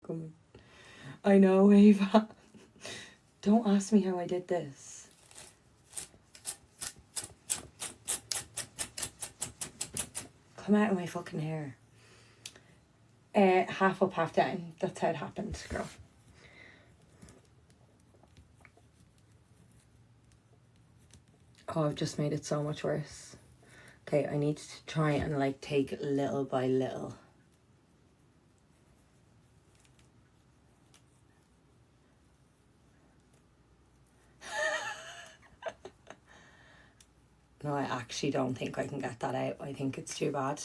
coming. I know, Ava. Don't ask me how I did this. Come out of my fucking hair. Half up, half down. That's how it happened, girl. Oh, I've just made it so much worse. Okay, I need to try and like take little by little. No, I actually don't think I can get that out. I think it's too bad.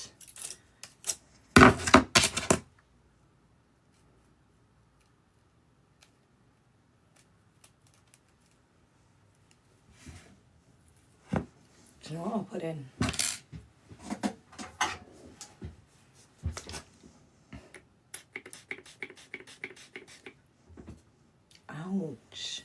Do you know what I'll put in? Ouch.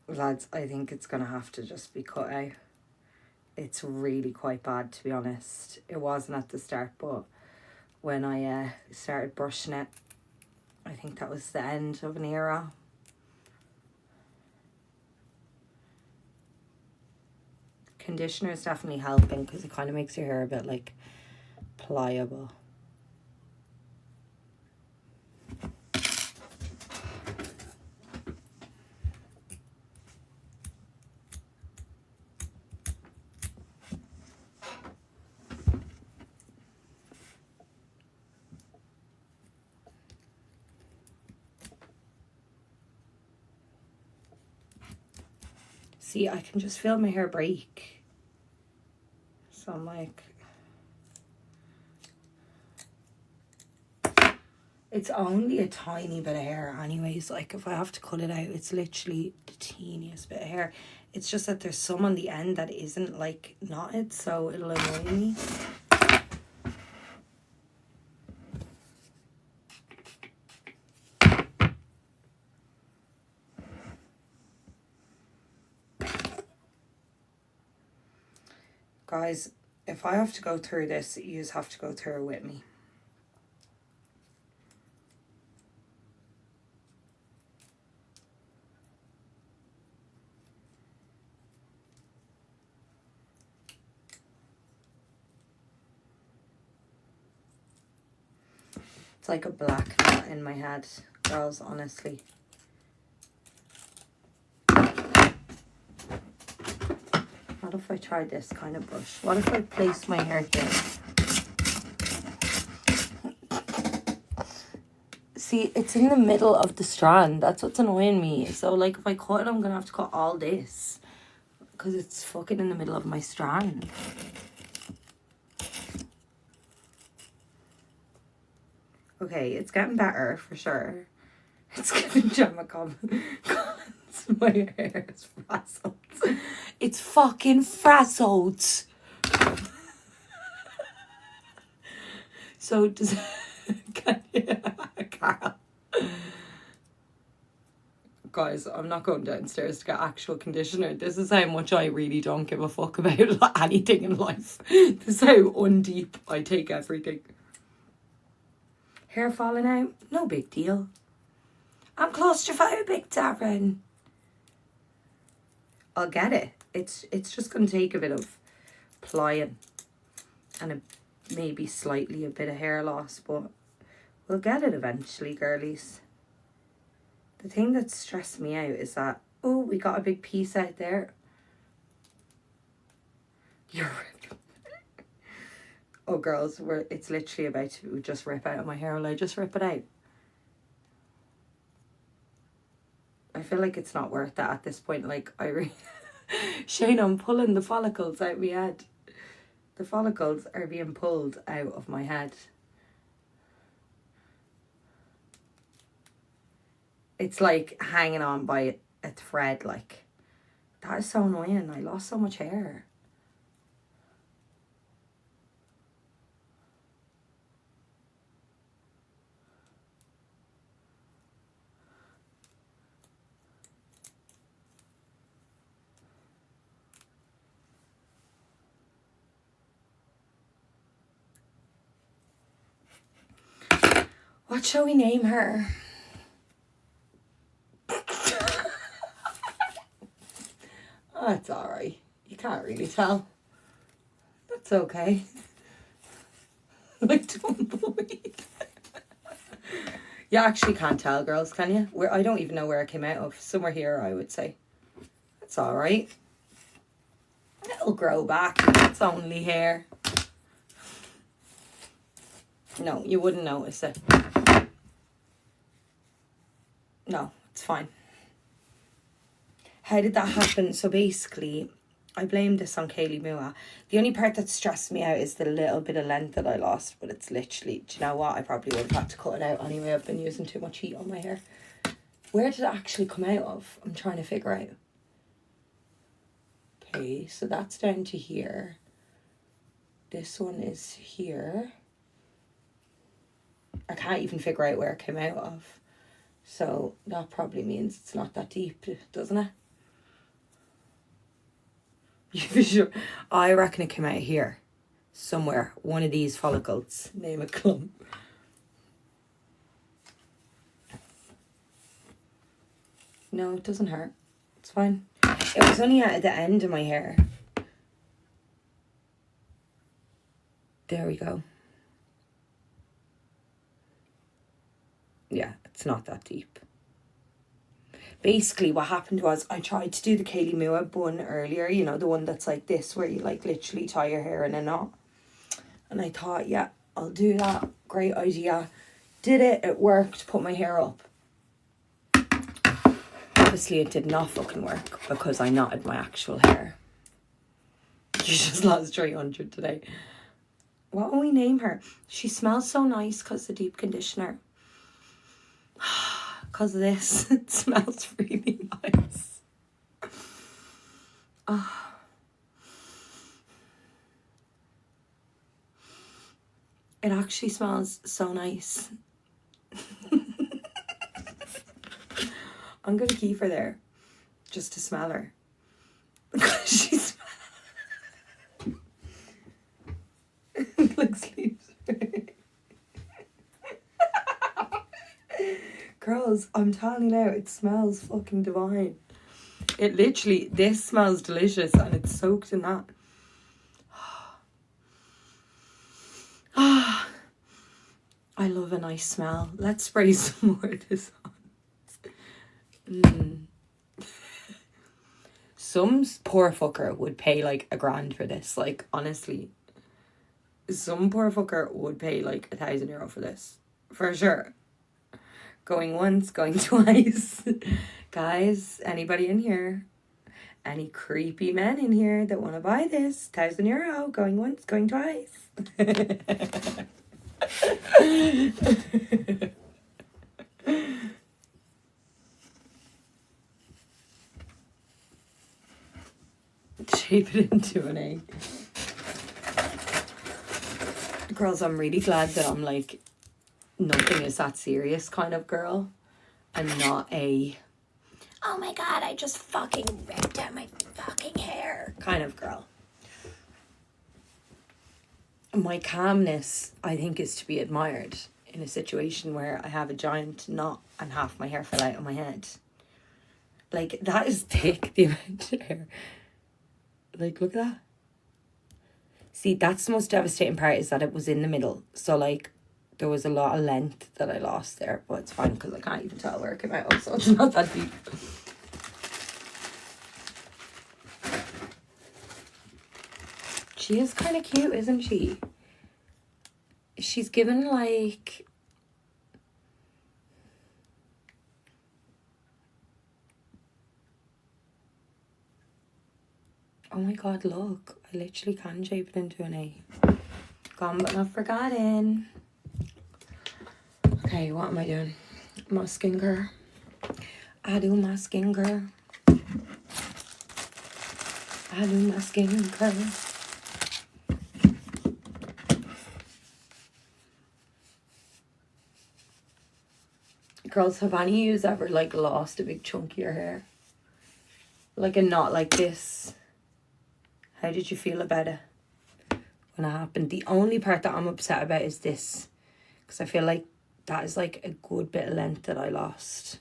Lads, I think it's going to have to just be cut out. It's really quite bad, to be honest. It wasn't at the start, but when I started brushing it, I think that was the end of an era. Conditioner is definitely helping because it kind of makes your hair a bit like pliable. See, I can just feel my hair break. So I'm like... It's only a tiny bit of hair anyways. Like, if I have to cut it out, it's literally the teeniest bit of hair. It's just that there's some on the end that isn't, like, knotted, so it'll annoy me. Guys, if I have to go through this, you just have to go through it with me. It's like a black knot in my head, girls, honestly. What if I tried this kind of brush? What if I placed my hair here? See, it's in the middle of the strand. That's what's annoying me. So, like, if I cut it, I'm going to have to cut all this. Because it's fucking in the middle of my strand. Okay, it's getting better, for sure. It's giving Gemma comments. My hair is frazzled. It's fucking frazzled. So does Carl. Guys, I'm not going downstairs to get actual conditioner. This is how much I really don't give a fuck about anything in life. This is how undeep I take everything. Hair falling out? No big deal. I'm claustrophobic, Darren. I'll get it. It's just going to take a bit of plying and maybe slightly a bit of hair loss, but we'll get it eventually, girlies. The thing that's stressed me out is that, oh, we got a big piece out there. You're oh, girls, it's literally about to just rip out of my hair. Will I just rip it out? I feel like it's not worth it at this point. Like, Shane, I'm pulling the follicles out of my head. The follicles are being pulled out of my head. It's like hanging on by a thread, like. That is so annoying. I lost so much hair. What shall we name her? Oh, it's alright. You can't really tell. That's okay. Like tumbleweed. You actually can't tell, girls, can you? I don't even know where it came out of. Somewhere here, I would say. It's alright. It'll grow back. It's only hair. No, you wouldn't notice it. No, it's fine. How did that happen? So basically, I blamed this on Kaylee Mua. The only part that stressed me out is the little bit of length that I lost, but it's literally, do you know what? I probably would have had to cut it out anyway. I've been using too much heat on my hair. Where did it actually come out of? I'm trying to figure out. Okay, so that's down to here. This one is here. I can't even figure out where it came out of. So that probably means it's not that deep, doesn't it? You sure? I reckon it came out here. Somewhere. One of these follicles. Name a clump. No, it doesn't hurt. It's fine. It was only at the end of my hair. There we go. Yeah, it's not that deep. Basically, what happened was I tried to do the Kaylee Mua bun earlier. You know, the one that's like this, where you like literally tie your hair in a knot. And I thought, yeah, I'll do that. Great idea. Did it. It worked. Put my hair up. Obviously, it did not fucking work because I knotted my actual hair. You just lost 300 today. What will we name her? She smells so nice because the deep conditioner. Because of this, it smells really nice. Oh. It actually smells so nice. I'm going to keep her there just to smell her. She's like sleep spray. Girls, I'm telling you now, it smells fucking divine. It literally, this smells delicious and it's soaked in that. I love a nice smell. Let's spray some more of this on. Some poor fucker would pay like $1,000 for this. Like, honestly. Some poor fucker would pay like €1,000 for this. For sure. Going once, going twice. Guys, anybody in here? Any creepy men in here that want to buy this? €1,000. Going once, going twice. Shape it into an egg. Girls, I'm really glad that I'm like nothing is that serious kind of girl and not a oh my god, I just fucking ripped out my fucking hair kind of girl. My calmness, I think, is to be admired in a situation where I have a giant knot and half my hair fell out of my head. Like, that is thick, the amount of hair. Like, look at that. See, that's the most devastating part, is that it was in the middle. So, like, there was a lot of length that I lost there. But it's fine because I can't even tell where it came out of, so it's not that deep. She is kind of cute, isn't she? She's given, like... Oh my god, look. I literally can shape it into an A. Gone but not forgotten. Okay, what am I doing? My skincare. I do my skincare. I do my skincare. Girls, have any of you ever, like, lost a big chunk of your hair? Like a knot like this? How did you feel about it when it happened? The only part that I'm upset about is this. Because I feel like that is like a good bit of length that I lost.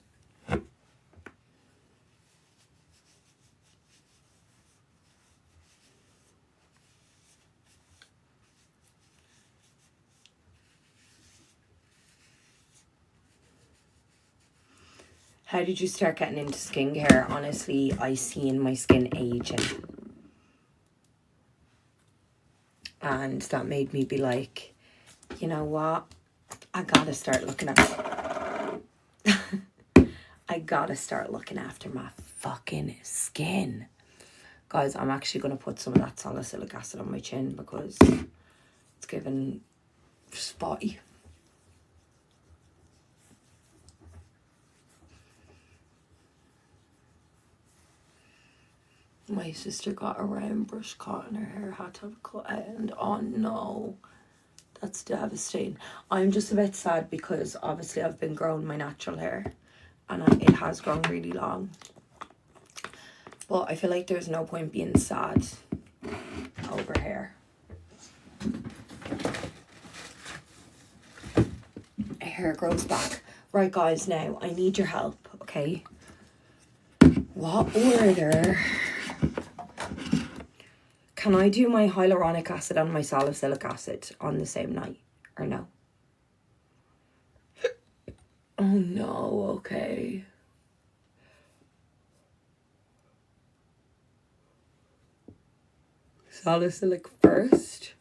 How did you start getting into skincare? Honestly, I seen my skin aging. And that made me be like, you know what? I gotta start looking at I gotta start looking after my fucking skin. Guys, I'm actually gonna put some of that salicylic acid on my chin because it's giving spotty. My sister got a round brush caught in her hair, had to have a cut out, and oh no, that's devastating. I'm just a bit sad because obviously I've been growing my natural hair and it has grown really long. But I feel like there's no point being sad over hair. Hair grows back. Right guys, now I need your help, okay? What order can I do my hyaluronic acid and my salicylic acid on the same night, or no? Oh no, okay. Salicylic first.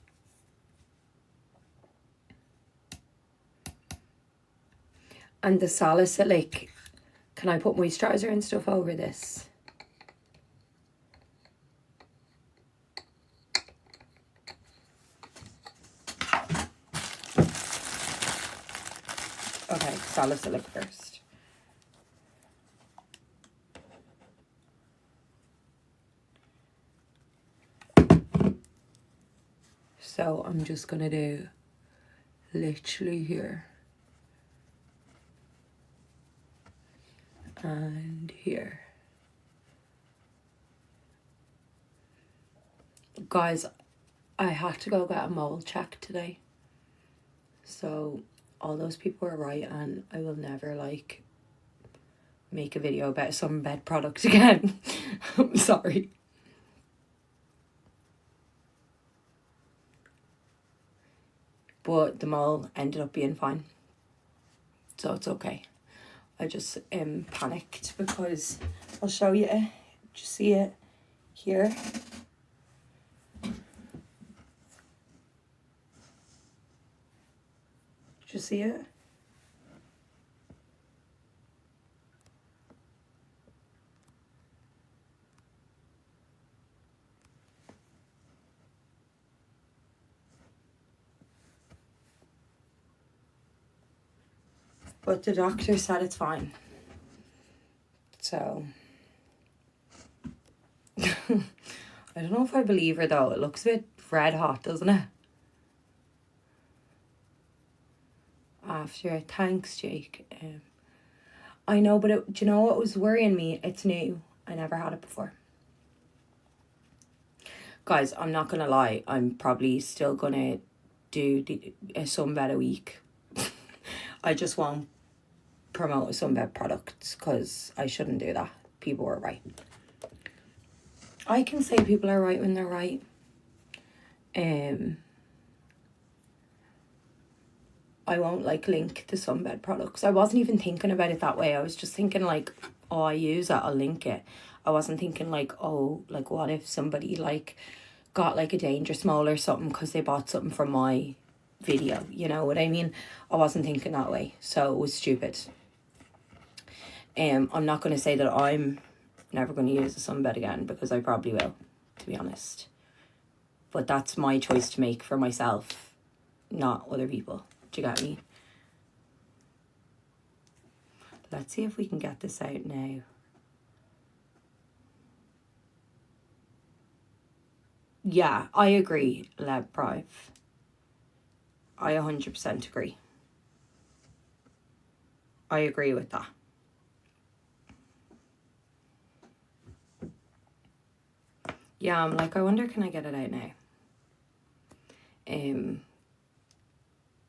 And the salicylic, can I put moisturizer and stuff over this? Okay, salicylic first. So I'm just gonna do literally here. And here. Guys, I had to go get a mole check today. So all those people were right, and I will never like make a video about some bed product again. I'm sorry. But the mole ended up being fine. So it's okay. I just panicked because I'll show you. Do you see it here? Do you see it? But the doctor said it's fine. So I don't know if I believe her though. It looks a bit red hot, doesn't it? After, thanks, Jake. I know, but do you know what was worrying me? It's new. I never had it before. Guys, I'm not gonna lie. I'm probably still gonna do a sunbed a week. I just won't promote sunbed products because I shouldn't do that. People were right. I can say people are right when they're right. I won't like link the sunbed products. I wasn't even thinking about it that way. I was just thinking like, oh, I use it, I'll link it. I wasn't thinking like, oh, like what if somebody like got like a dangerous mole or something because they bought something from my video, you know what I mean? I wasn't thinking that way, so it was stupid. I'm not going to say that I'm never going to use a sunbed again because I probably will, to be honest. But that's my choice to make for myself, not other people. Do you get me? Let's see if we can get this out now. Yeah, I agree, Leb Prive. I 100% agree. I agree with that. Yeah, I'm like, I wonder, can I get it out now?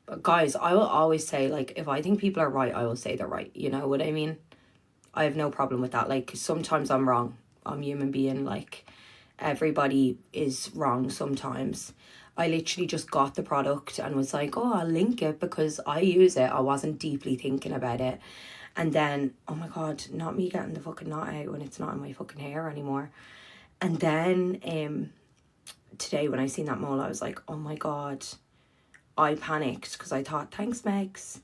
But guys, I will always say, like, if I think people are right, I will say they're right. You know what I mean? I have no problem with that. Like, sometimes I'm wrong. I'm a human being. Like, everybody is wrong sometimes. I literally just got the product and was like, oh, I'll link it because I use it. I wasn't deeply thinking about it. And then, oh my God, not me getting the fucking knot out when it's not in my fucking hair anymore. And then today when I seen that mole, I was like, oh my God. I panicked because I thought, thanks, Megs.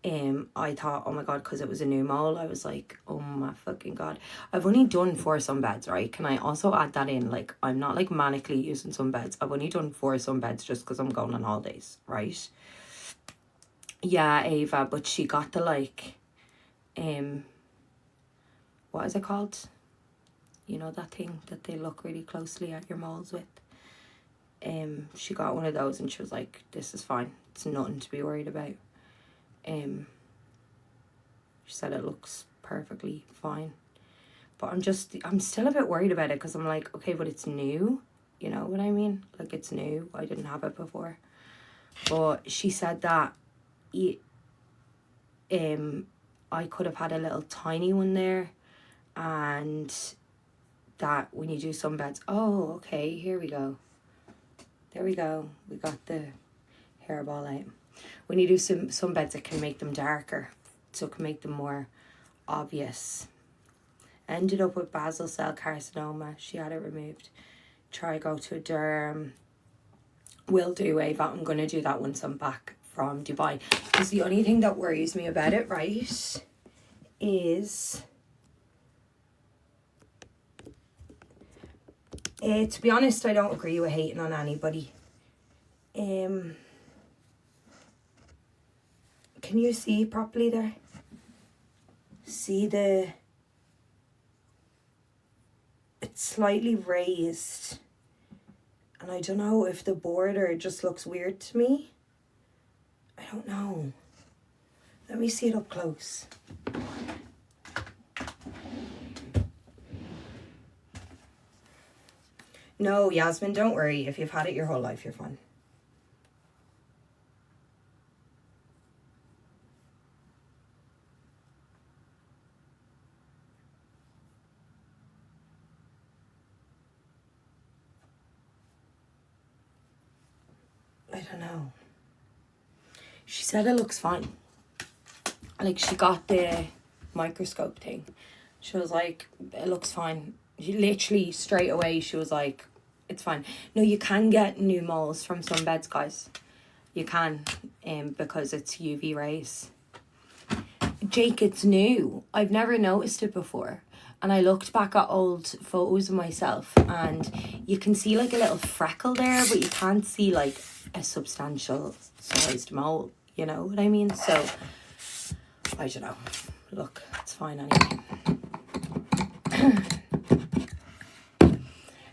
I thought, oh my God, because it was a new mole, I was like, oh my fucking God. I've only done 4 sunbeds, right? Can I also add that in? Like, I'm not like manically using sunbeds. I've only done 4 sunbeds just because I'm going on holidays, right? Yeah, Ava, but she got the like, what is it called? You know, that thing that they look really closely at your moles with. She got one of those and she was like, this is fine. It's nothing to be worried about. She said it looks perfectly fine. But I'm still a bit worried about it because I'm like, okay, but it's new. You know what I mean? Like, it's new. I didn't have it before. But she said that I could have had a little tiny one there. And that when you do sunbeds... Oh, okay, here we go. There we go. We got the hairball out. When you do sunbeds, it can make them darker. So it can make them more obvious. Ended up with basal cell carcinoma. She had it removed. Try go to a derm. Will do, Ava. I'm going to do that once I'm back from Dubai. Because the only thing that worries me about it, right, is... to be honest, I don't agree with hating on anybody. Can you see properly there? See the... It's slightly raised. And I don't know if the border just looks weird to me. I don't know. Let me see it up close. No, Yasmin, don't worry. If you've had it your whole life, you're fine. I don't know. She said it looks fine. Like, she got the microscope thing. She was like, it looks fine. Literally straight away she was like, it's fine. No, you can get new moles from sunbeds, guys. You can, because it's UV rays. Jake, it's new. I've never noticed it before. And I looked back at old photos of myself and you can see like a little freckle there, but you can't see like a substantial sized mole. You know what I mean? So, I don't know. Look, it's fine anyway.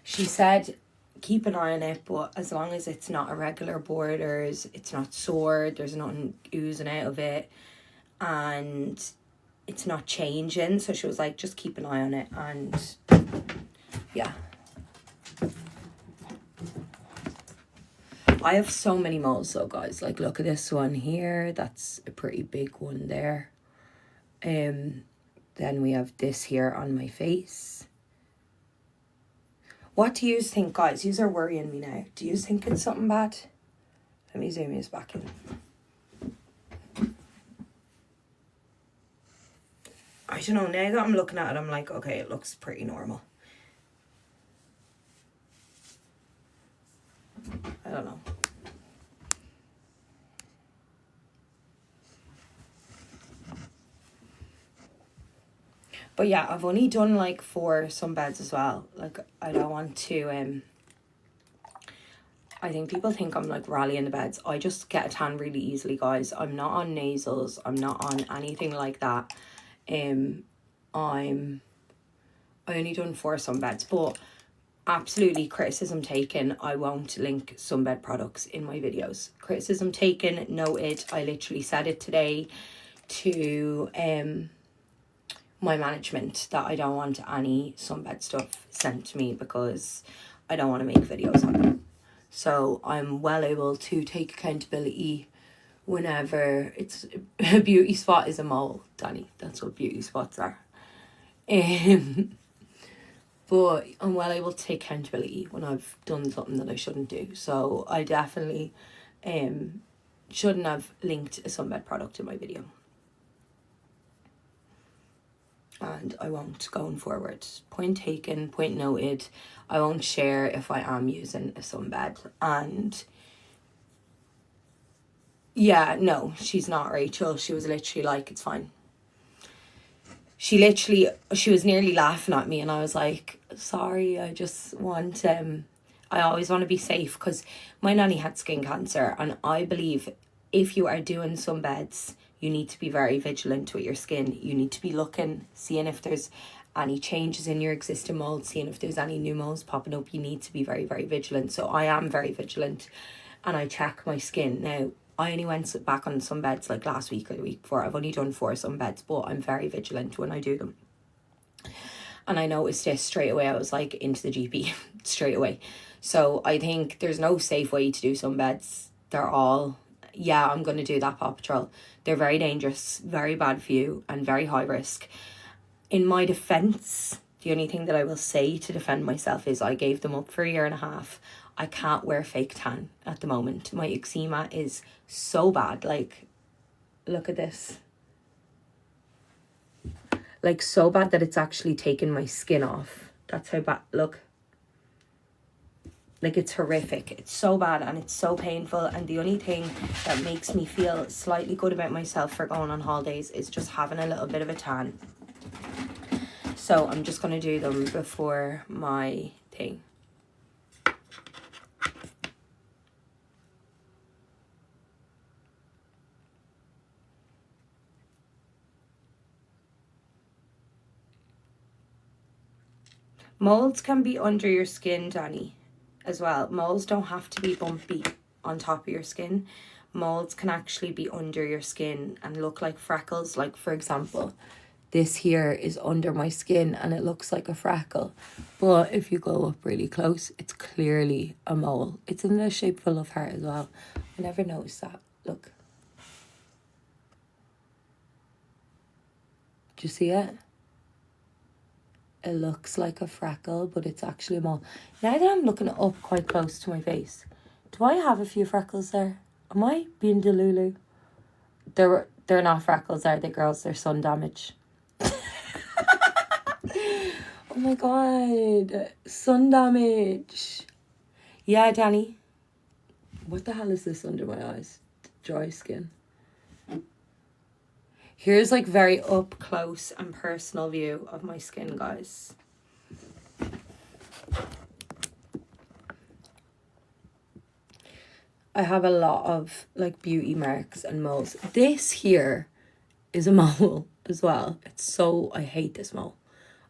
She said, keep an eye on it, but as long as it's not irregular borders, it's not sore, there's nothing oozing out of it, and it's not changing. So she was like, just keep an eye on it, and yeah. I have so many moles though, guys. Like, look at this one here. That's a pretty big one there. Then we have this here on my face. What do you think, guys? Yous are worrying me now. Do you think it's something bad? Let me zoom this back in. I don't know. Now that I'm looking at it, I'm like, okay, it looks pretty normal. I don't know. But yeah, I've only done like 4 sunbeds as well. Like, I don't want to, I think people think I'm like rallying the beds. I just get a tan really easily, guys. I'm not on nasals. I'm not on anything like that. I only done 4 sunbeds, but absolutely criticism taken. I won't link sunbed products in my videos. Criticism taken, noted. I literally said it today to my management that I don't want any sunbed stuff sent to me because I don't want to make videos on them. So I'm well able to take accountability whenever it's a beauty spot is a mole, Danny. That's what beauty spots are. But I'm well able to take accountability when I've done something that I shouldn't do. So I definitely shouldn't have linked a sunbed product in my video. And I won't going forward. Point taken, point noted. I won't share if I am using a sunbed. And yeah, no, she's not Rachel. She was literally like, it's fine. She was nearly laughing at me, and I was like, sorry, I just want, I always want to be safe, because my nanny had skin cancer, and I believe if you are doing sunbeds, you need to be very vigilant with your skin. You need to be looking, seeing if there's any changes in your existing mold, seeing if there's any new molds popping up. You need to be very, very vigilant. So I am very vigilant, and I check my skin. Now, I only went back on some beds like last week or the week before. I've only done 4 sunbeds, but I'm very vigilant when I do them. And I noticed this straight away. I was like into the GP straight away. So I think there's no safe way to do sunbeds. They're all, yeah, I'm going to do that Paw Patrol. They're very dangerous, very bad for you, and very high risk. In my defence, the only thing that I will say to defend myself is I gave them up for 1.5 years. I can't wear fake tan at the moment. My eczema is so bad. Like, look at this. Like, so bad that it's actually taken my skin off. That's how bad. Look. Like, it's horrific. It's so bad and it's so painful. And the only thing that makes me feel slightly good about myself for going on holidays is just having a little bit of a tan. So I'm just going to do them before my thing. Molds can be under your skin, Danny, as well. Molds don't have to be bumpy on top of your skin. Molds can actually be under your skin and look like freckles. Like, for example, this here is under my skin and it looks like a freckle. But if you go up really close, it's clearly a mole. It's in the shape of a love heart as well. I never noticed that. Look. Do you see it? It looks like a freckle, but it's actually a mole. Now that I'm looking up quite close to my face, do I have a few freckles there? Am I being delulu? They're not freckles, are they, girls? They're sun damage. Oh my god. Sun damage. Yeah, Danny. What the hell is this under my eyes? Dry skin. Here's like very up close and personal view of my skin, guys. I have a lot of like beauty marks and moles. This here is a mole as well. I hate this mole.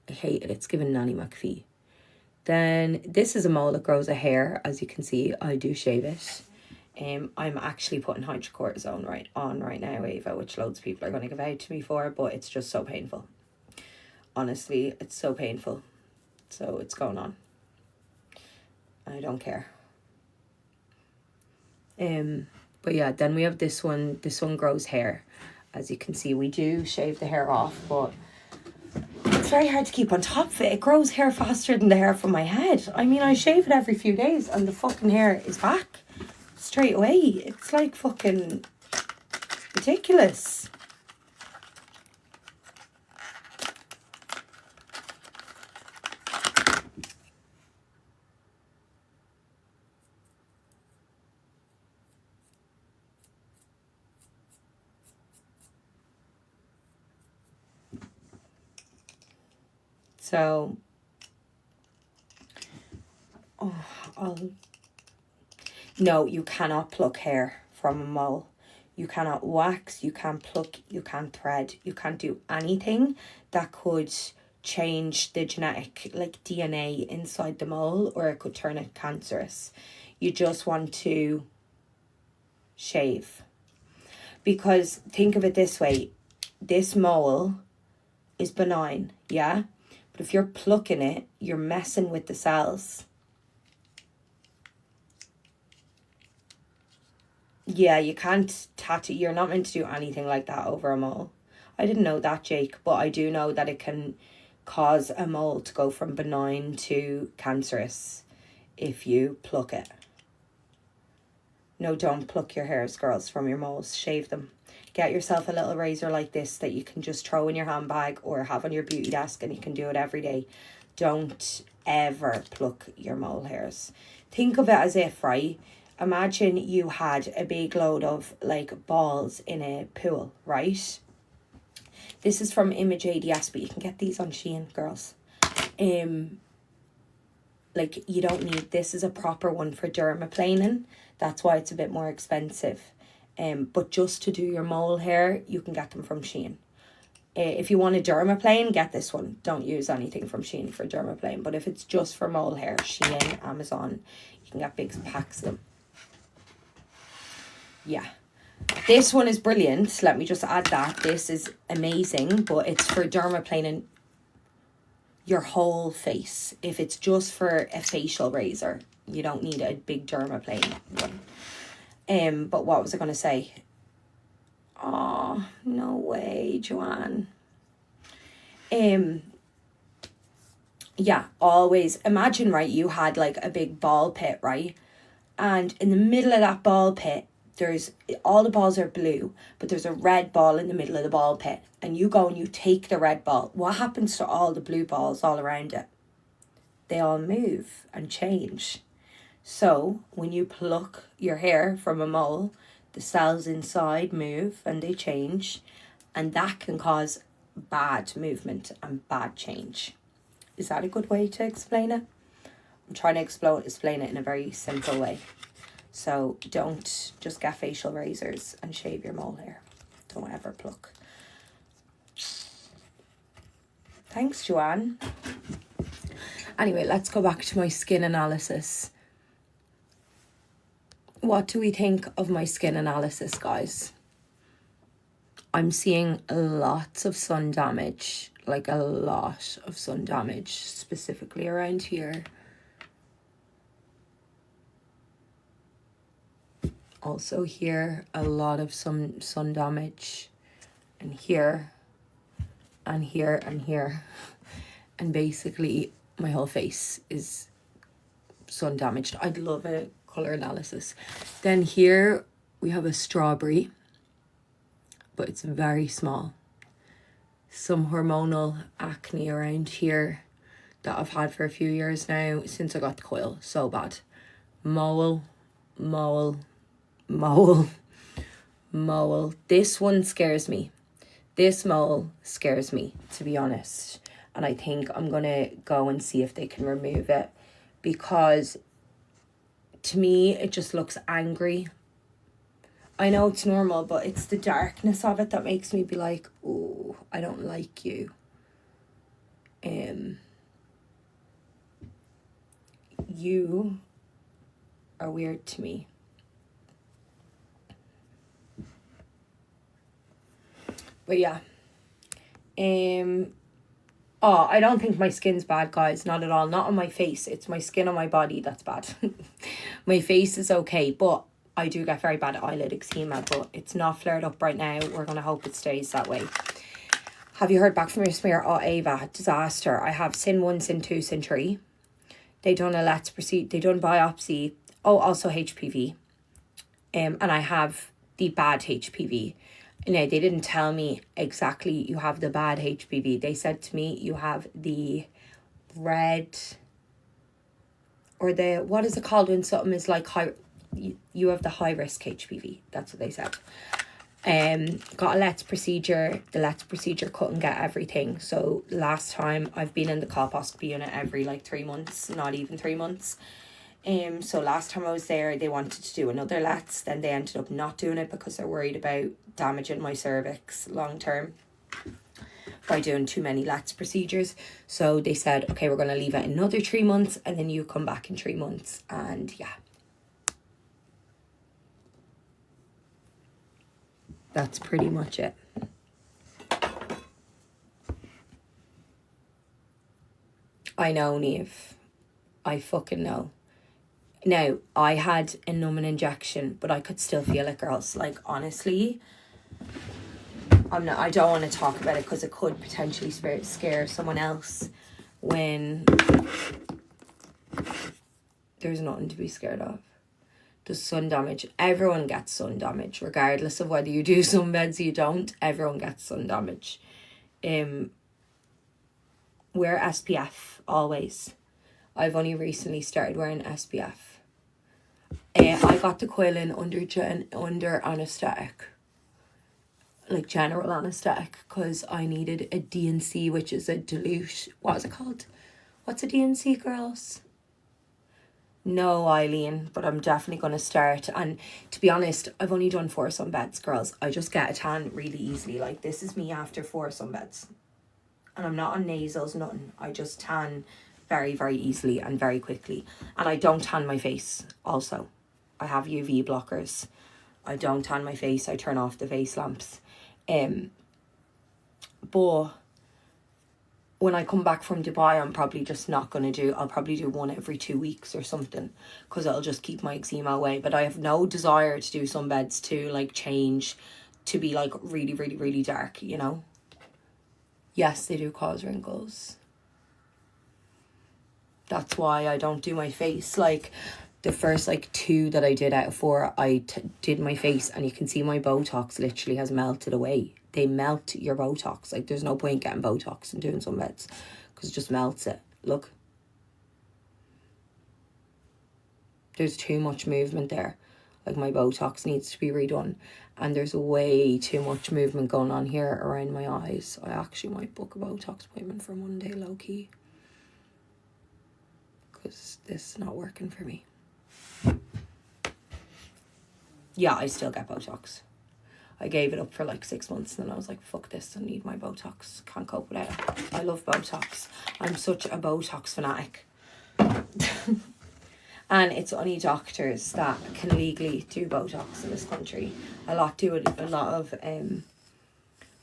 I hate it. It's given Nanny McPhee. Then this is a mole that grows a hair. As you can see, I do shave it. I'm actually putting hydrocortisone right now, Ava, which loads of people are going to give out to me for, but it's just so painful. Honestly, it's so painful. So it's going on. I don't care. But yeah, then we have this one. This one grows hair. As you can see, we do shave the hair off, but it's very hard to keep on top of it. It grows hair faster than the hair from my head. I mean, I shave it every few days and the fucking hair is back straight away. It's like fucking ridiculous. So, no, you cannot pluck hair from a mole. You cannot wax, you can't pluck, you can't thread, you can't do anything that could change the genetic, like DNA inside the mole, or it could turn it cancerous. You just want to shave. Because think of it this way, this mole is benign, yeah? But if you're plucking it, you're messing with the cells. Yeah, you can't tattoo. You're not meant to do anything like that over a mole. I didn't know that, Jake, but I do know that it can cause a mole to go from benign to cancerous if you pluck it. No, don't pluck your hairs, girls, from your moles. Shave them. Get yourself a little razor like this that you can just throw in your handbag or have on your beauty desk, and you can do it every day. Don't ever pluck your mole hairs. Think of it as if, right? Imagine you had a big load of like balls in a pool, right? This is from Image ADS, but you can get these on Shein, girls. Like, you don't need, this is a proper one for dermaplaning. That's why it's a bit more expensive. But just to do your mole hair, you can get them from Shein. If you want a dermaplane, get this one. Don't use anything from Shein for dermaplane. But if it's just for mole hair, Shein, Amazon, you can get big packs of them. Yeah. This one is brilliant. Let me just add that. This is amazing, but it's for dermaplaning your whole face. If it's just for a facial razor, you don't need a big dermaplane one. But what was I going to say? Oh, no way, Joanne. Yeah, always imagine, right, you had like a big ball pit, right? And in the middle of that ball pit, there's all the balls are blue, but there's a red ball in the middle of the ball pit, and you go and you take the red ball. What happens to all the blue balls all around it? They all move and change. So when you pluck your hair from a mole, the cells inside move and they change, and that can cause bad movement and bad change. Is that a good way to explain it? I'm trying to explain it in a very simple way. So don't just get facial razors and shave your mole hair. Don't ever pluck. Thanks, Joanne. Anyway, let's go back to my skin analysis. What do we think of my skin analysis, guys? I'm seeing lots of sun damage, like a lot of sun damage, specifically around here. Also here, a lot of sun damage, and here, and here, and here. And basically, my whole face is sun damaged. I'd love a colour analysis. Then here, we have a strawberry, but it's very small. Some hormonal acne around here that I've had for a few years now, since I got the coil. So bad. Mole. This one scares me. This mole scares me, to be honest. And I think I'm going to go and see if they can remove it, because to me, it just looks angry. I know it's normal, but it's the darkness of it that makes me be like, oh, I don't like you. You are weird to me. But yeah. I don't think my skin's bad, guys. Not at all. Not on my face. It's my skin on my body that's bad. My face is okay, but I do get very bad eyelid eczema, but it's not flared up right now. We're going to hope it stays that way. Have you heard back from your smear? Oh, Ava, disaster. I have Sin 1, Sin 2, Sin 3. They done a let's proceed. They done biopsy. Oh, also HPV. And I have the bad HPV. Now, they didn't tell me exactly you have the bad HPV. They said to me you have the red, or the, what is it called when something is like high, you have the high risk HPV. That's what they said. Got a let's procedure. The let's procedure couldn't get everything. So last time I've been in the colposcopy unit every like 3 months, not even 3 months. So last time I was there, they wanted to do another let's. Then they ended up not doing it because they're worried about damaging my cervix long term by doing too many let's procedures. So they said, okay, we're going to leave it another 3 months, and then you come back in 3 months. And yeah, that's pretty much it. I know, Niamh. I fucking know. Now, I had a numbing injection, but I could still feel it, girls. Like, honestly, I don't want to talk about it because it could potentially scare someone else when there's nothing to be scared of. The sun damage. Everyone gets sun damage, regardless of whether you do sunbeds or you don't. Everyone gets sun damage. Wear SPF, always. I've only recently started wearing SPF. I got the coil in under anaesthetic, like general anaesthetic, because I needed a DNC, which is a dilute. What is it called? What's a DNC, girls? No, Eileen, but I'm definitely going to start. And to be honest, I've only done 4 sunbeds, girls. I just get a tan really easily. Like, this is me after 4 sunbeds. And I'm not on nasals, nothing. I just tan very, very easily and very quickly. And I don't tan my face also. I have UV blockers. I don't tan my face. I turn off the face lamps. But when I come back from Dubai, I'm probably just not going to do... I'll probably do 1 every 2 weeks or something, because it'll just keep my eczema away. But I have no desire to do sunbeds to, like, change to be, like, really, really, really dark, you know? Yes, they do cause wrinkles. That's why I don't do my face. Like, the first, like, 2 that I did out of 4, I did my face, and you can see my Botox literally has melted away. They melt your Botox. Like, there's no point getting Botox and doing sunbeds, because it just melts it. Look. There's too much movement there. Like, my Botox needs to be redone. And there's way too much movement going on here around my eyes. I actually might book a Botox appointment for Monday, low-key, because this is not working for me. Yeah, I still get Botox. I gave it up for like 6 months, and then I was like, fuck this, I need my Botox. Can't cope without it. I love Botox. I'm such a Botox fanatic. And it's only doctors that can legally do Botox in this country. A lot do it. A lot of...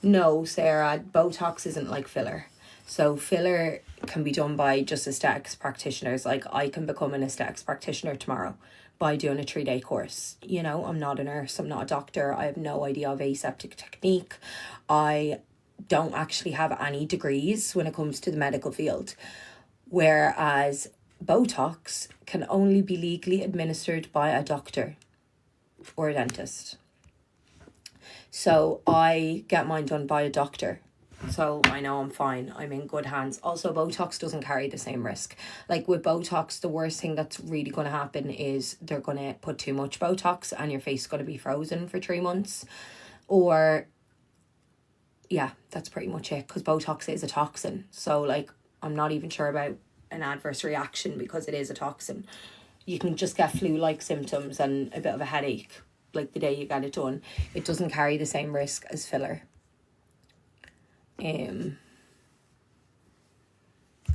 No, Sarah, Botox isn't like filler. So filler can be done by just aesthetics practitioners. Like, I can become an aesthetics practitioner tomorrow by doing a 3-day course. You know, I'm not a nurse, I'm not a doctor, I have no idea of aseptic technique. I don't actually have any degrees when it comes to the medical field. Whereas Botox can only be legally administered by a doctor or a dentist. So I get mine done by a doctor. So I know I'm fine. I'm in good hands. Also, Botox doesn't carry the same risk. Like, with Botox, the worst thing that's really going to happen is they're going to put too much Botox and your face is going to be frozen for 3 months. Or, yeah, that's pretty much it. Because Botox is a toxin. So, like, I'm not even sure about an adverse reaction because it is a toxin. You can just get flu-like symptoms and a bit of a headache, like, the day you get it done. It doesn't carry the same risk as filler.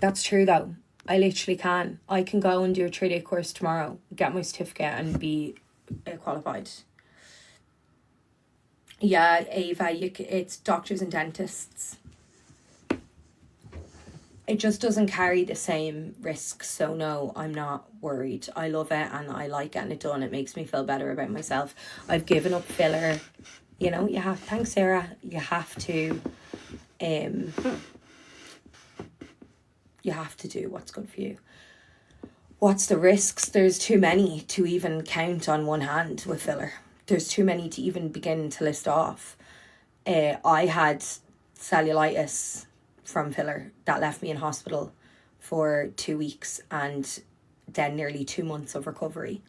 That's true though. I literally can. I can go and do a 3-day course tomorrow, get my certificate, and be qualified. Yeah, Ava, it's doctors and dentists. It just doesn't carry the same risks, so no, I'm not worried. I love it and I like getting it done. It makes me feel better about myself. I've given up filler. You know, you have... Thanks, Sarah. You have to... you have to do what's good for you. What's the risks? There's too many to even count on one hand with filler. There's too many to even begin to list off. I had cellulitis from filler that left me in hospital for 2 weeks and then nearly 2 months of recovery.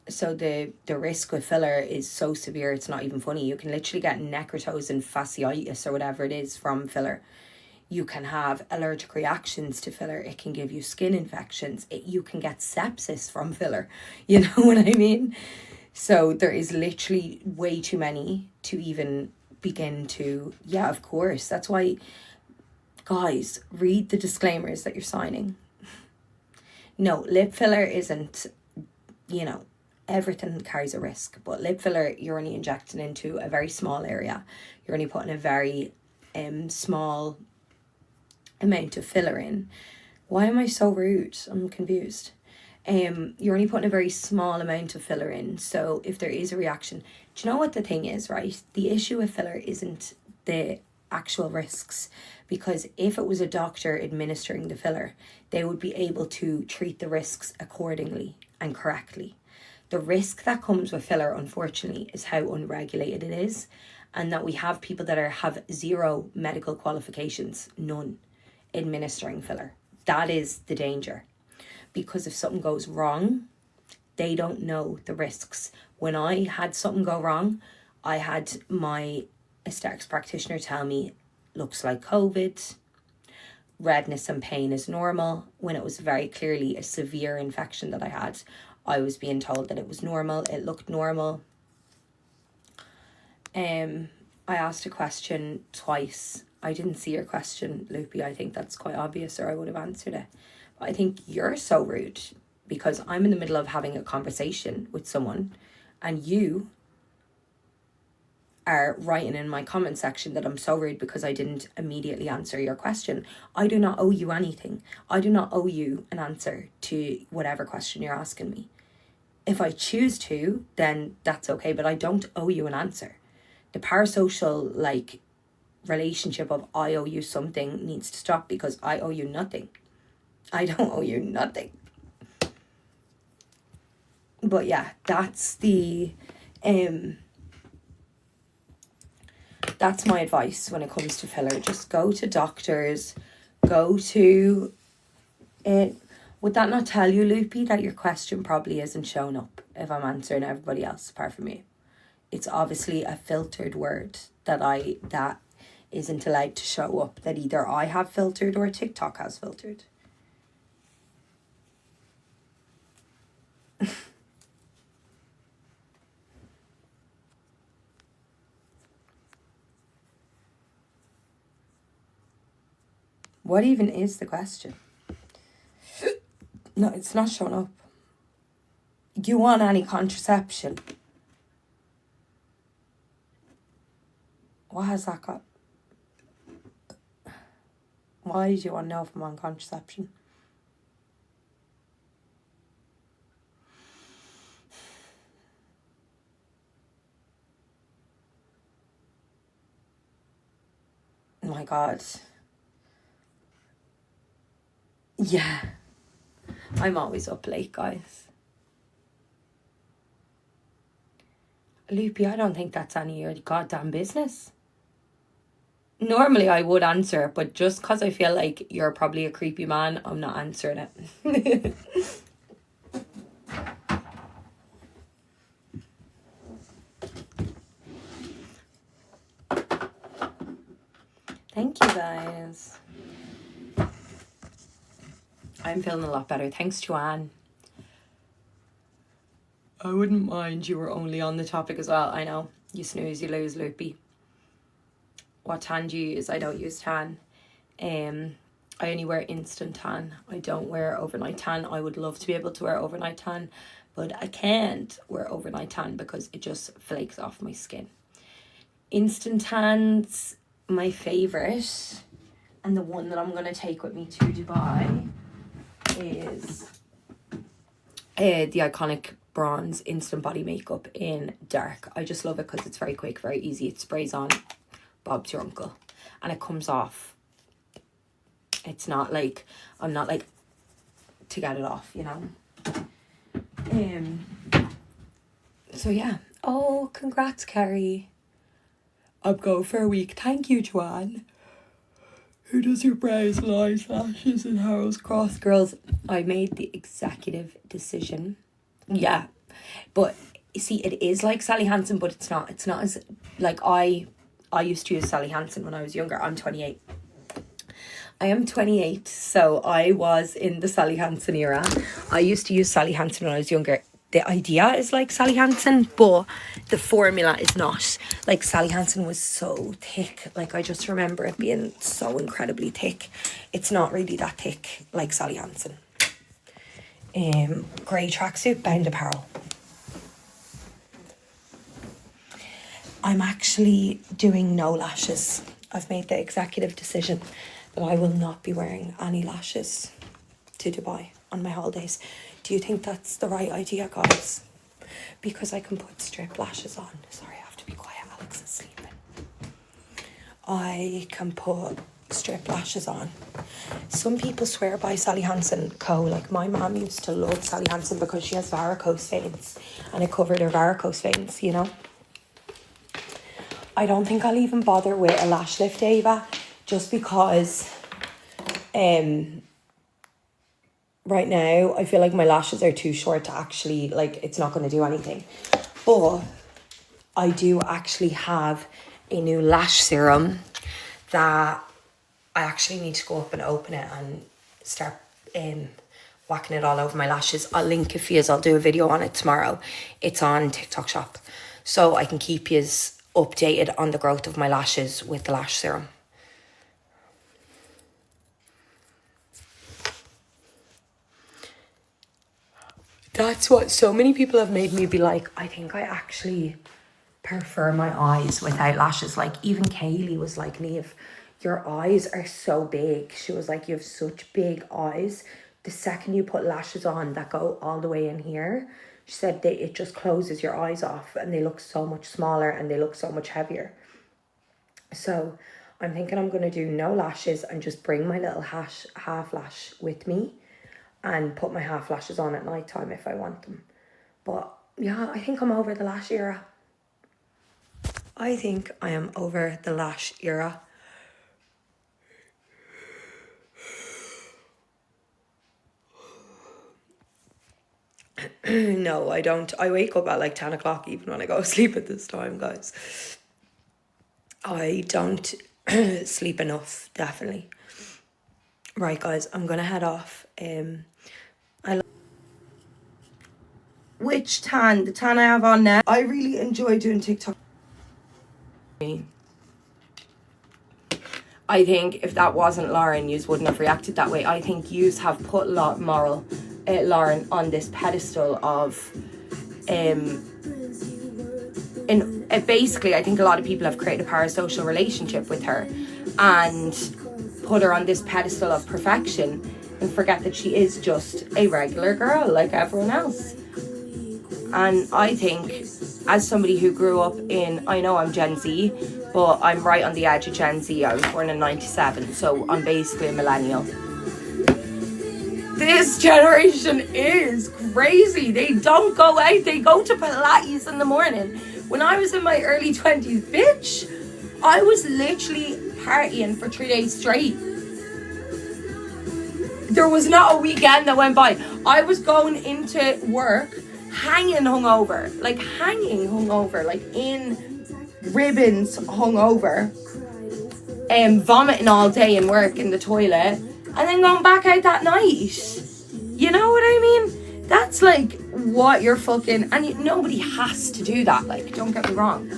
So the risk with filler is so severe, it's not even funny. You can literally get necrotizing fasciitis or whatever it is from filler. You can have allergic reactions to filler. It can give you skin infections. You can get sepsis from filler. You know what I mean? So there is literally way too many to even begin to... Yeah, of course. That's why, guys, read the disclaimers that you're signing. No, lip filler isn't, you know... Everything carries a risk, but lip filler, you're only injecting into a very small area. You're only putting a very small amount of filler in. Why am I so rude? I'm confused. you're only putting a very small amount of filler in. So if there is a reaction, do you know what the thing is, right? The issue with filler isn't the actual risks, because if it was a doctor administering the filler, they would be able to treat the risks accordingly and correctly. The risk that comes with filler, unfortunately, is how unregulated it is, and that we have people that have zero medical qualifications, none, administering filler. That is the danger, because if something goes wrong, they don't know the risks. When I had something go wrong, I had my aesthetics practitioner tell me, looks like COVID, redness and pain is normal, when it was very clearly a severe infection that I had. I was being told that it was normal, it looked normal. I asked a question twice. I didn't see your question, Loopy. I think that's quite obvious, or I would have answered it. But I think you're so rude, because I'm in the middle of having a conversation with someone and you are writing in my comment section that I'm so rude because I didn't immediately answer your question. I do not owe you anything. I do not owe you an answer to whatever question you're asking me. If I choose to, then that's okay, but I don't owe you an answer. The parasocial relationship of I owe you something needs to stop, because I owe you nothing. I don't owe you nothing. But yeah, that's that's my advice when it comes to filler. Just go to doctors, go to it. Would that not tell you, Loopy, that your question probably isn't shown up if I'm answering everybody else apart from you? It's obviously a filtered word that isn't allowed to show up, that either I have filtered or TikTok has filtered. What even is the question? No, it's not showing up. You want any contraception? What has that got? Why do you want to know if I'm on contraception? Oh my God. Yeah. I'm always up late, guys. Loopy, I don't think that's any of your goddamn business. Normally I would answer, but just because I feel like you're probably a creepy man, I'm not answering it. Thank you, guys. I'm feeling a lot better. Thanks, Joanne. I wouldn't mind you were only on the topic as well. I know. You snooze, you lose, Loopy. What tan do you use? I don't use tan. I only wear instant tan. I don't wear overnight tan. I would love to be able to wear overnight tan, but I can't wear overnight tan because it just flakes off my skin. Instant tan's my favourite, and the one that I'm going to take with me to Dubai is the iconic bronze instant body makeup in dark. I just love it because it's very quick, very easy. It sprays on, Bob's your uncle, and it comes off. It's not like, I'm not like to get it off, you know. So yeah. Oh, congrats, Carrie. I'm going for a week. Thank you, Joanne. Who does your brows and eyes, lashes and hairs cross? Girls, I made the executive decision. Yeah. But you see, it is like Sally Hansen, but it's not. It's not as like I used to use Sally Hansen when I was younger. I'm 28. I am 28, so I was in the Sally Hansen era. I used to use Sally Hansen when I was younger. The idea is like Sally Hansen, but the formula is not. Like, Sally Hansen was so thick. Like, I just remember it being so incredibly thick. It's not really that thick like Sally Hansen. Grey tracksuit, Bound Apparel. I'm actually doing no lashes. I've made the executive decision that I will not be wearing any lashes to Dubai on my holidays. Do you think that's the right idea, guys? Because I can put strip lashes on. Sorry, I have to be quiet. Alex is sleeping. I can put strip lashes on. Some people swear by Sally Hansen Co. Like my mom used to love Sally Hansen because she has varicose veins and it covered her varicose veins, you know. I don't think I'll even bother with a lash lift, Ava, just because right now I feel like my lashes are too short to actually, like, it's not going to do anything. But I do actually have a new lash serum that I actually need to go up and open it and start whacking it all over my lashes. I'll link it for you. I'll do a video on it tomorrow. It's on TikTok shop. So I can keep you updated on the growth of my lashes with the lash serum. That's what so many people have made me be like, I think I actually prefer my eyes without lashes. Like even Kaylee was like, Niamh, your eyes are so big. She was like, you have such big eyes. The second you put lashes on that go all the way in here, she said that it just closes your eyes off and they look so much smaller and they look so much heavier. So I'm thinking I'm going to do no lashes and just bring my little half lash with me and put my half lashes on at night time if I want them. But yeah, I think I'm over the lash era. I think I am over the lash era. No, I don't. I wake up at like 10 o'clock even when I go to sleep at this time, guys. I don't sleep enough, definitely. Right, guys, I'm going to head off. Which tan? The tan I have on now. I really enjoy doing TikTok. I think if that wasn't Lauren, yous wouldn't have reacted that way. I think yous have put Lauren on this pedestal of basically I think a lot of people have created a parasocial relationship with her and put her on this pedestal of perfection and forget that she is just a regular girl like everyone else. And I think as somebody who grew up in, I know I'm Gen Z, but I'm right on the edge of Gen Z. I was born in 97, so I'm basically a millennial. This generation is crazy. They don't go out. They go to Pilates in the morning. When I was in my early 20s, bitch, I was literally partying for 3 days straight. There was not a weekend that went by. I was going into work hanging hungover, like in ribbons hungover, vomiting all day in work in the toilet, and then going back out that night. You know what I mean? That's like what you're fucking, and nobody has to do that, like, don't get me wrong.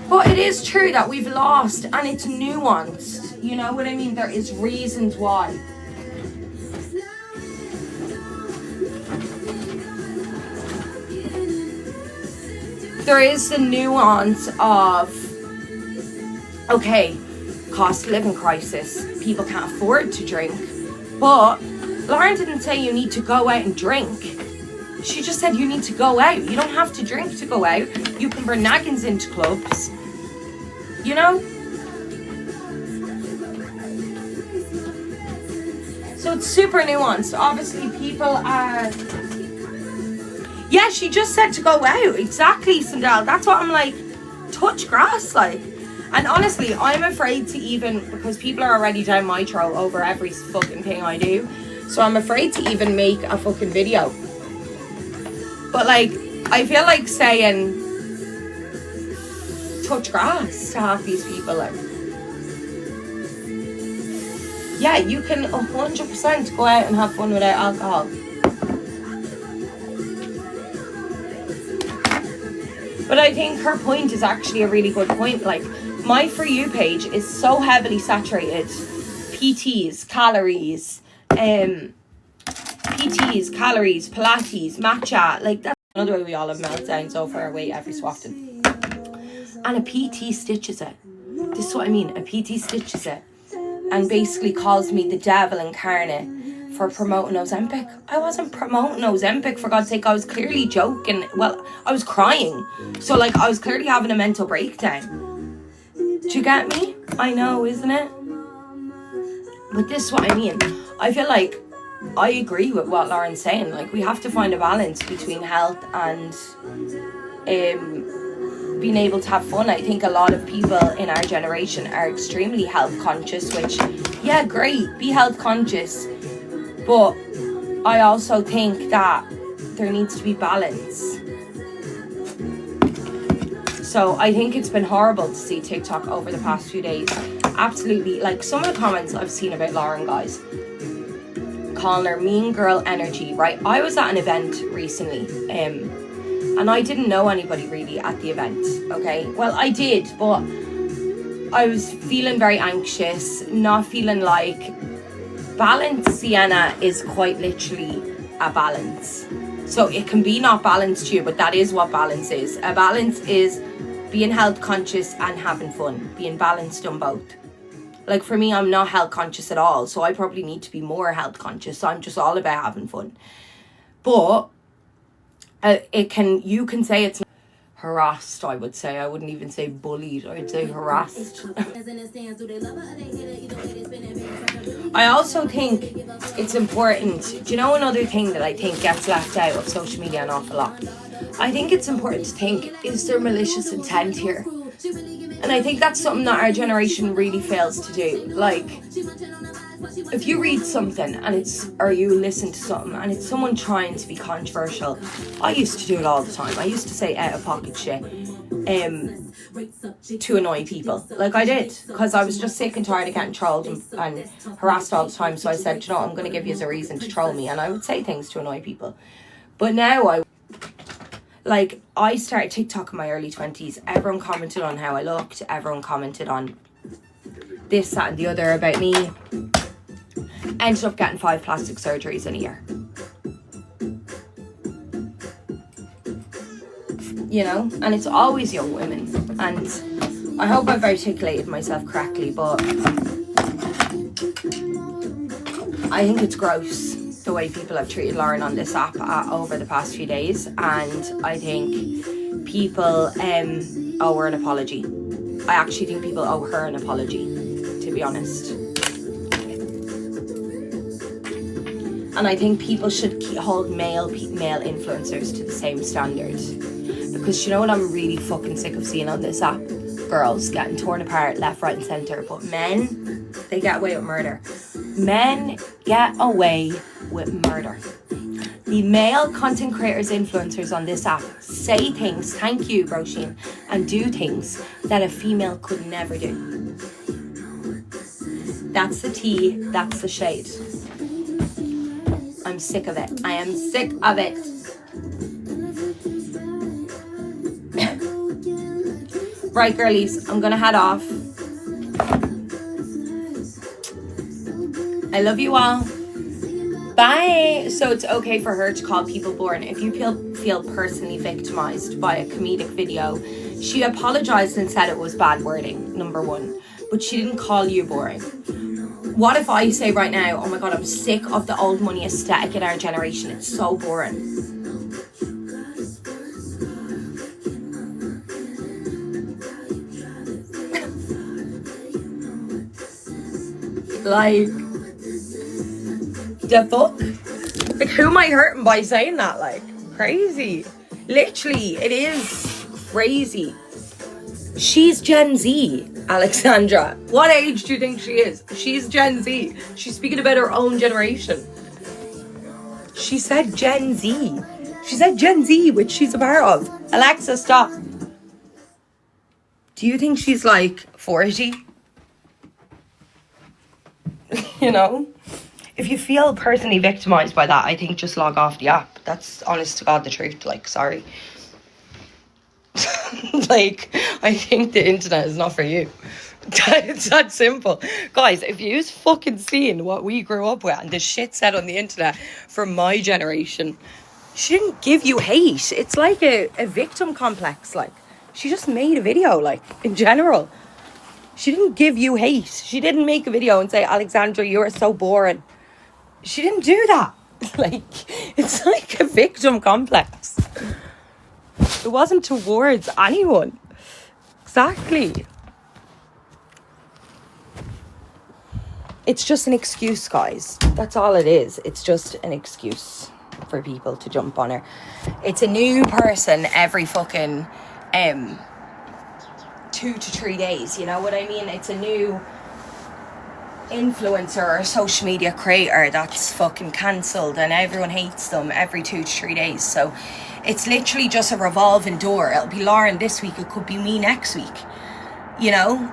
But it is true that we've lost, and it's nuanced, you know what I mean? There is reasons why. There is the nuance of, okay, cost of living crisis, people can't afford to drink, but Lauren didn't say you need to go out and drink. She just said you need to go out. You don't have to drink to go out. You can bring naggins into clubs, you know? So it's super nuanced. Obviously people are... Yeah, she just said to go out. Exactly, Sandel. That's what I'm like, touch grass, like. And honestly, I'm afraid to even, because people are already down my throat over every fucking thing I do. So I'm afraid to even make a fucking video. But like, I feel like saying, touch grass to half these people. Like, yeah, you can 100% go out and have fun without alcohol. But I think her point is actually a really good point. Like, my For You page is so heavily saturated. PTs, calories, Pilates, matcha. Like, that's another way we all have meltdowns over our weight every so often. And a PT stitches it. This is what I mean. A PT stitches it and basically calls me the devil incarnate for promoting Ozempic. I wasn't promoting Ozempic, for God's sake. I was clearly joking. Well, I was crying. So, like, I was clearly having a mental breakdown. Do you get me? I know, isn't it? But this is what I mean. I feel like I agree with what Lauren's saying. Like, we have to find a balance between health and being able to have fun. I think a lot of people in our generation are extremely health conscious, which, yeah, great, be health conscious. But I also think that there needs to be balance. So I think it's been horrible to see TikTok over the past few days. Absolutely, like, some of the comments I've seen about Lauren, guys, calling her mean girl energy, right? I was at an event recently, and I didn't know anybody really at the event, okay? Well, I did, but I was feeling very anxious, not feeling like balance. Sienna is quite literally a balance. So it can be not balanced to you, but that is what balance is. A balance is being health conscious and having fun, being balanced on both. Like, for me, I'm not health conscious at all, so I probably need to be more health conscious. So I'm just all about having fun. But you can say it's harassed, I would say. I wouldn't even say bullied. I would say harassed. I also think it's important. Do you know another thing that I think gets left out of social media an awful lot? I think it's important to think, is there malicious intent here? And I think that's something that our generation really fails to do. Like, if you read something or you listen to something and it's someone trying to be controversial, I used to do it all the time. I used to say out of pocket shit to annoy people. Like, I did, because I was just sick and tired of getting trolled and harassed all the time. So I said, you know, I'm going to give you a reason to troll me, and I would say things to annoy people. But now I started TikTok in my early 20s. Everyone commented on how I looked. Everyone commented on this, that and the other about me. Ended up getting 5 plastic surgeries in a year. You know? And it's always young women. And I hope I've articulated myself correctly, but I think it's gross the way people have treated Lauren on this app over the past few days. And I think people owe her an apology. I actually think people owe her an apology, to be honest. And I think people should hold male influencers to the same standard. Because you know what I'm really fucking sick of seeing on this app? Girls getting torn apart left, right and centre. But men, they get away with murder. Men get away with murder. The male content creators, influencers on this app say things, thank you, Roisin, and do things that a female could never do. That's the tea, that's the shade. I'm sick of it. I am sick of it. Right, girlies, I'm gonna head off. I love you all. Bye. So it's okay for her to call people boring. If you feel personally victimized by a comedic video, she apologized and said it was bad wording, number one. But she didn't call you boring. What if I say right now, oh my God, I'm sick of the old money aesthetic in our generation. It's so boring. Like, the fuck? Like, who am I hurting by saying that? Like, crazy. Literally, it is crazy. She's Gen Z, Alexandra. What age do you think she is? She's Gen Z. She's speaking about her own generation. She said Gen Z. She said Gen Z, which she's a part of. Alexa, stop. Do you think she's like 40? You know? If you feel personally victimized by that, I think just log off the app. That's honest to God the truth. Like, sorry. Like, I think the internet is not for you. It's that simple. Guys, if you've fucking seen what we grew up with and the shit said on the internet for my generation, she didn't give you hate. It's like a victim complex. Like, she just made a video, like, in general. She didn't give you hate. She didn't make a video and say, Alexandra, you are so boring. She didn't do that. Like, it's like a victim complex. It wasn't towards anyone. Exactly. It's just an excuse, guys. That's all it is. It's just an excuse for people to jump on her. It's a new person every fucking 2 to 3 days. You know what I mean? It's a new influencer or social media creator that's fucking cancelled, and everyone hates them every 2 to 3 days. So it's literally just a revolving door. It'll be Lauren this week, it could be me next week, you know.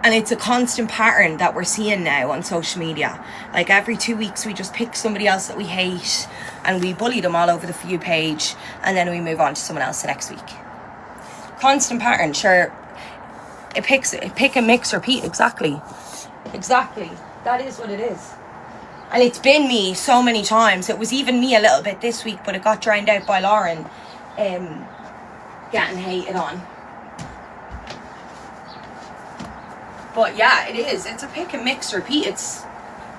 And it's a constant pattern that we're seeing now on social media. Like every 2 weeks we just pick somebody else that we hate and we bully them all over the For You page, and then we move on to someone else the next week. Constant pattern. Sure, it pick and mix, repeat. Exactly. That is what it is. And it's been me so many times. It was even me a little bit this week, but it got drowned out by Lauren getting hated on. But yeah, it is. It's a pick and mix, repeat. It's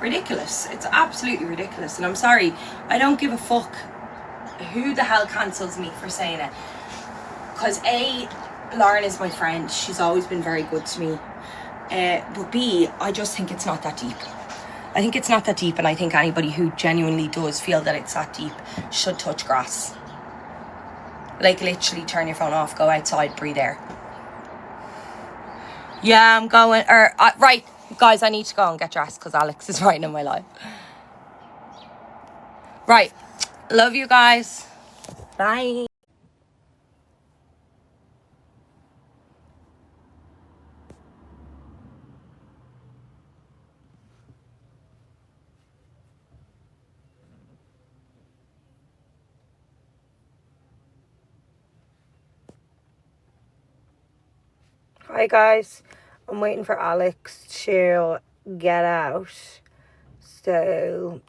ridiculous. It's absolutely ridiculous. And I'm sorry, I don't give a fuck who the hell cancels me for saying it. Because A, Lauren is my friend. She's always been very good to me. But B, I just think it's not that deep. I think it's not that deep, and I think anybody who genuinely does feel that it's that deep should touch grass. Like, literally turn your phone off, go outside, breathe air. Yeah, I'm going, right, guys, I need to go and get dressed because Alex is writing in my life. Right, love you guys. Bye. Hi guys, I'm waiting for Alex to get out, or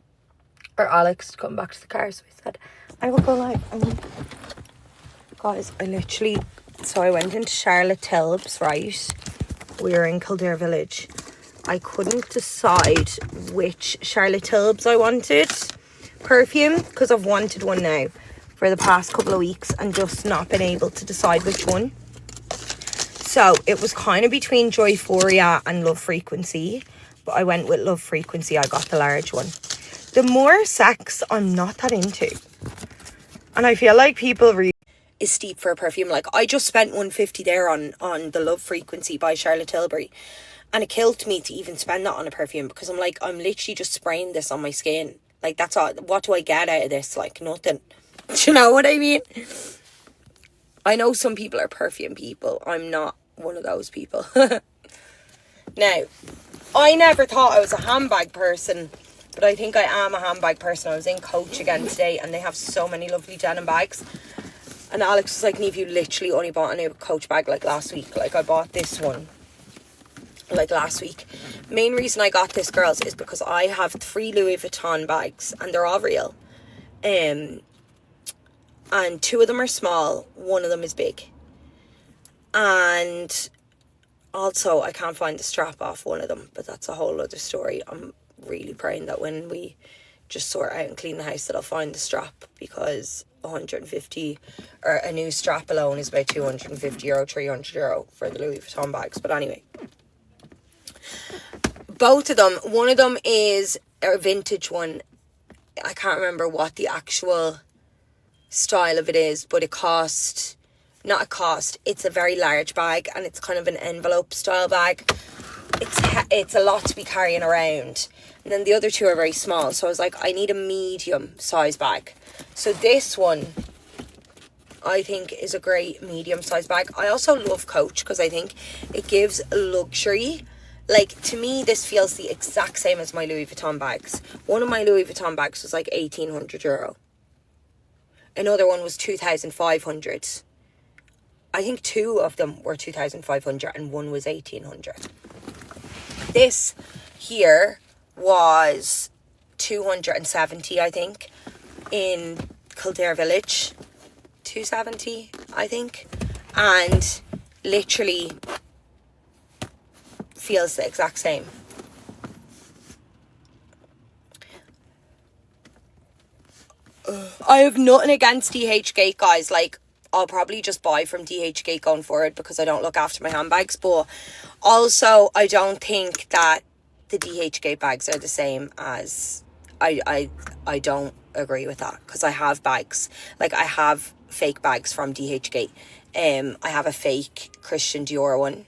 Alex to come back to the car, so I said I will go live. Guys, I went into Charlotte Tilb's, right? We were in Kildare Village. I couldn't decide which Charlotte Tilb's I wanted perfume, because I've wanted one now for the past couple of weeks and just not been able to decide which one. So it was kind of between Joyphoria and Love Frequency, but I went with Love Frequency. I got the large one. The more sex I'm not that into, and I feel like people really is steep for a perfume. Like, I just spent $150 there on the Love Frequency by Charlotte Tilbury, and it killed me to even spend that on a perfume, because I'm like, I'm literally just spraying this on my skin. Like, that's all. What do I get out of this? Like, nothing. Do you know what I mean? I know some people are perfume people. I'm not one of those people. Now, I never thought I was a handbag person, but I think I am a handbag person. I was in Coach again today, and they have so many lovely denim bags. And Alex was like, Niamh, you literally only bought a new Coach bag like last week. Like, I bought this one like last week. Main reason I got this, girls, is because I have 3 Louis Vuitton bags, and they're all real. And 2 of them are small, 1 of them is big. And also, I can't find the strap off one of them, but that's a whole other story. I'm really praying that when we just sort out and clean the house that I'll find the strap, because 150, or a new strap alone is about €250, €300 for the Louis Vuitton bags. But anyway, both of them, one of them is a vintage one. I can't remember what the actual style of it is, but it's a very large bag, and it's kind of an envelope style bag. It's a lot to be carrying around. And then the other 2 are very small, so I was like, I need a medium size bag. So this one, I think, is a great medium size bag. I also love Coach because I think it gives luxury. Like, to me, this feels the exact same as my Louis Vuitton bags. One of my Louis Vuitton bags was like €1,800. Another one was 2,500. I think 2 of them were 2,500 and one was 1,800. This here was 270, I think, in Kildare Village. 270, I think. And literally feels the exact same. I have nothing against DH Gate, guys. Like, I'll probably just buy from DH Gate going forward because I don't look after my handbags. But also, I don't think that the DH Gate bags are the same as... I don't agree with that, because I have bags. Like, I have fake bags from DH Gate. I have a fake Christian Dior one.